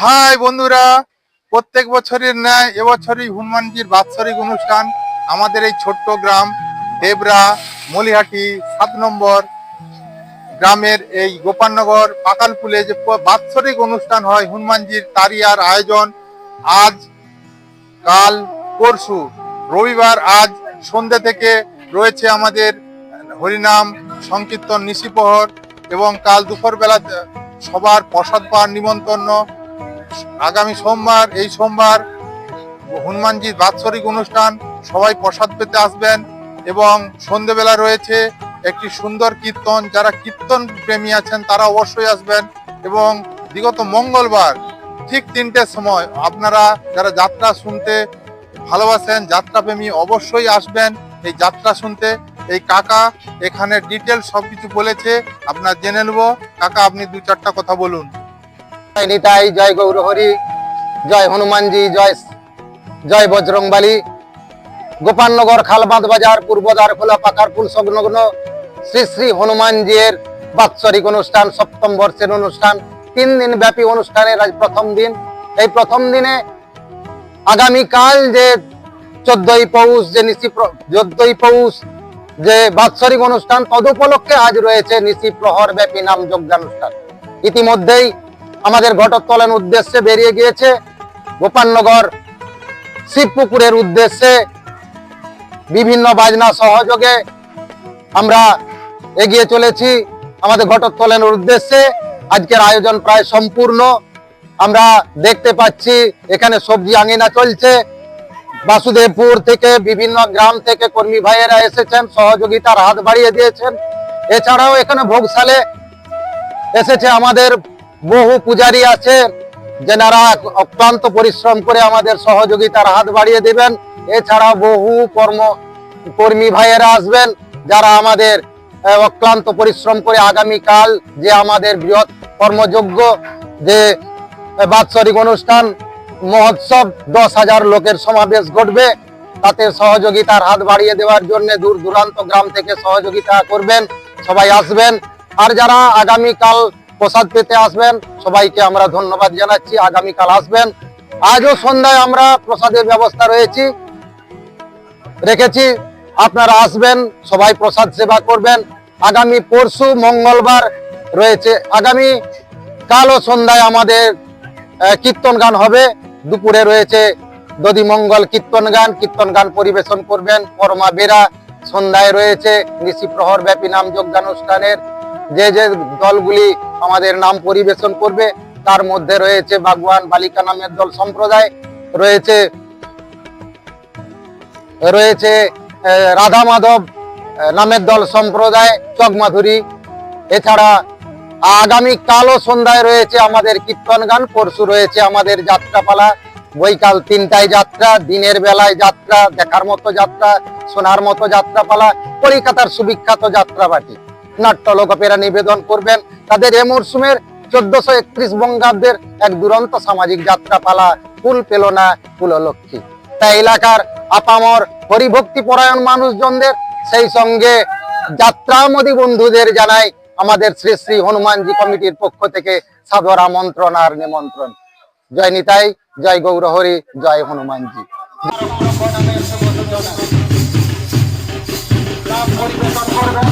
High বন্ধুরা, প্রত্যেক বছরের ন্যায় এবছরই হনুমানজির বাৎসরিক অনুষ্ঠান আমাদের এই ছোট্ট গ্রাম দেবরা মলিহাটি 7 নম্বর গ্রামের এই গোপালনগর পাকালপুলে যে বাৎসরিক অনুষ্ঠান হয় হনুমানজির, তারই আর আয়োজন আজ কাল পরশু রবিবার। আজ সন্ধ্যে থেকে রয়েছে আমাদের হরিনাম সংকীর্তন নিশিপ্রহর এবং কাল দুপুরবেলা সবার প্রসাদ পাওয়ার নিমন্ত্রণ। আগামী সোমবার, এই সোমবার হনুমানজির বাৎসরিক অনুষ্ঠান, সবাই প্রসাদ পেতে আসবেন। এবং সন্ধ্যেবেলা রয়েছে একটি সুন্দর কীর্তন, যারা কীর্তন প্রেমী আছেন তারা অবশ্যই আসবেন। এবং বিগত মঙ্গলবার ঠিক 3টের সময় আপনারা যারা যাত্রা শুনতে ভালোবাসেন, যাত্রা প্রেমী অবশ্যই আসবেন এই যাত্রা শুনতে। এই কাকা এখানে ডিটেলস সবকিছু বলেছে, আপনার জেনে নেব। কাকা, আপনি 2-4টা কথা বলুন। নিতাই, জয় গৌরহরি, জয় হনুমানজি, জয় জয় বজরংবলী। গোপালনগর খালবাঁধ বাজার পূর্বদ্বার খোলা পাকারপুল সংলগ্ন শ্রী শ্রী হনুমানজির বাৎসরিক অনুষ্ঠান, সপ্তম বর্ষের অনুষ্ঠান, 3 দিন ব্যাপী অনুষ্ঠানের আজ প্রথম দিন। এই প্রথম দিনে আগামীকাল যে 14ই পৌষ যে বাৎসরিক অনুষ্ঠান, তদুপলক্ষে আজ রয়েছে নিশি প্রহর ব্যাপী নাম যজ্ঞানুষ্ঠান। ইতিমধ্যেই আমাদের ঘটোত্তোলন উদ্দেশ্যে বেরিয়ে গিয়েছে গোপালনগর শিবপুকুরের উদ্দেশ্যে বিভিন্ন বাজনা সহযোগে আমরা এগিয়ে চলেছি আমাদের ঘটোত্তোলনের উদ্দেশ্যে। আজকের আয়োজন প্রায় সম্পূর্ণ। আমরা দেখতে পাচ্ছি এখানে সবজি আঙিনা চলছে। বাসুদেবপুর থেকে বিভিন্ন গ্রাম থেকে কর্মী ভাইয়েরা এসেছেন, সহযোগিতার হাত বাড়িয়ে দিয়েছেন। এছাড়াও এখানে ভোগশালে এসেছে আমাদের বহু পূজারী আছে, যেনারা অক্লান্ত পরিশ্রম করে আমাদের সহযোগিতার হাত বাড়িয়ে দেবেন। এছাড়া বহু কর্মী ভাইয়েরা আসবেন, যারা আমাদের অক্লান্ত পরিশ্রম করে আগামীকাল যে আমাদের বৃহৎ কর্মযজ্ঞ যে বাৎসরিক অনুষ্ঠান মহোৎসব, 10,000 লোকের সমাবেশ ঘটবে, তাতে সহযোগিতার হাত বাড়িয়ে দেওয়ার জন্য দূর দূরান্ত গ্রাম থেকে সহযোগিতা করবেন, সবাই আসবেন। আর যারা আগামীকাল প্রসাদ পেতে আসবেন সবাইকে আমরা ধন্যবাদ জানাচ্ছি, আগামীকাল আসবেন। আজও সন্ধ্যায় আমরা প্রসাদের ব্যবস্থা রেখেছি, আপনারা আসবেন, সবাই প্রসাদ সেবা করবেন। আগামী পরশু মঙ্গলবার রয়েছে, আগামী কালও সন্ধ্যায় আমাদের কীর্তন গান হবে। দুপুরে রয়েছে দধিমঙ্গল কীর্তন গান পরিবেশন করবেন পরমা বেরা। সন্ধ্যায় রয়েছে নিশি প্রহর ব্যাপী নাম যজ্ঞানুষ্ঠানের যে দলগুলি আমাদের নাম পরিবেশন করবে, তার মধ্যে রয়েছে বাগওয়ান বালিকা নামের দল সম্প্রদায়, রয়েছে রাধা মাধব নামের দল সম্প্রদায় চকমাধুরী। এছাড়া আগামীকালও সন্ধ্যায় রয়েছে আমাদের কীর্তন গান, পরশু রয়েছে আমাদের যাত্রাপালা। বৈকাল 3টায় যাত্রা, দিনের বেলায় যাত্রা, দেখার মতো যাত্রা, শোনার মতো যাত্রাপালা। কলকাতার সুবিখ্যাত যাত্রাবাটি নাট্য লোকপেরা নিবেদন করবেন তাদের এ মরশুমের 1431 বঙ্গাব্দের এক দুরন্ত সামাজিক যাত্রাপালা কুল পেল না কুললক্ষ্মী। তাই এলাকার আপামর হরিভক্তি পরায়ণ মানুষজনদের, সেই সঙ্গে যাত্রামোদী বন্ধুদের জানাই আমাদের শ্রী শ্রী হনুমানজি কমিটির পক্ষ থেকে সাদর আমন্ত্রণ আর নিমন্ত্রণ। জয় নিতাই, জয় গৌরহরি, জয় হনুমানজি। পরিবেশন করবেন